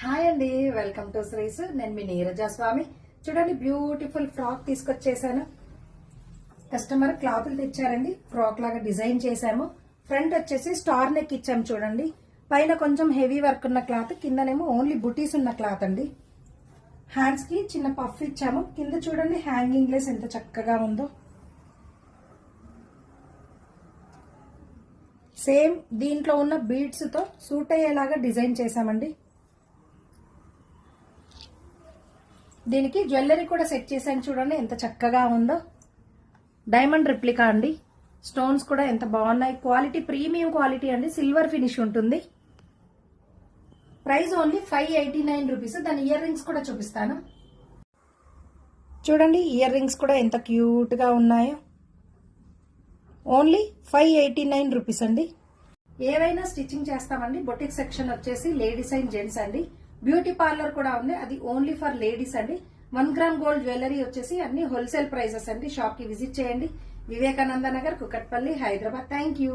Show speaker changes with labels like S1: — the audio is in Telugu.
S1: హాయ్ అండి, వెల్కమ్ టు శ్రీస్. నేను మీ నీరజ స్వామి. చూడండి, బ్యూటిఫుల్ ఫ్రాక్ తీసుకొచ్చేసాను. కస్టమర్ క్లాతులు తెచ్చారండి, ఫ్రాక్ లాగా డిజైన్ చేశాము. ఫ్రంట్ వచ్చేసి స్టార్ నెక్ ఇచ్చాము. చూడండి, పైన కొంచెం హెవీ వర్క్ ఉన్న క్లాత్, కిందనేమో ఓన్లీ బుటీస్ ఉన్న క్లాత్ అండి. హ్యాండ్స్ కి చిన్న పఫ్ ఇచ్చాము. కింద చూడండి హ్యాంగింగ్ లేస్ ఎంత చక్కగా ఉందో. సేమ్ దీంట్లో ఉన్న బీడ్స్ తో సూట్ అయ్యేలాగా డిజైన్ చేశామండి. దీనికి జ్యువెలరీ కూడా సెట్ చేశాను. చూడండి ఎంత చక్కగా ఉందో. డైమండ్ రిప్లికా అండి. స్టోన్స్ కూడా ఎంత బాగున్నాయి. క్వాలిటీ ప్రీమియం క్వాలిటీ అండి. సిల్వర్ ఫినిష్ ఉంటుంది. Price only 589 rupees. దాని ఇయర్ రింగ్స్ కూడా చూపిస్తాను. చూడండి, ఇయర్ రింగ్స్ కూడా ఎంత క్యూట్ గా ఉన్నాయో. ఓన్లీ 589 రూపీస్ అండి. ఏవైనా స్టిచ్చింగ్ చేస్తామండి. బొటిక్ సెక్షన్ వచ్చేసి లేడీస్ అండ్ జెంట్స్ అండి. బ్యూటీ పార్లర్ కూడా ఉంది, అది ఓన్లీ ఫర్ లేడీస్ అండి. 1 గ్రామ్ గోల్డ్ జ్యువెలరీ వచ్చేసి అన్ని హోల్సేల్ ప్రైజెస్ అండి. షాప్ కి విజిట్ చేయండి. వివేకానంద నగర్, కుకట్పల్లి, హైదరాబాద్. Thank you.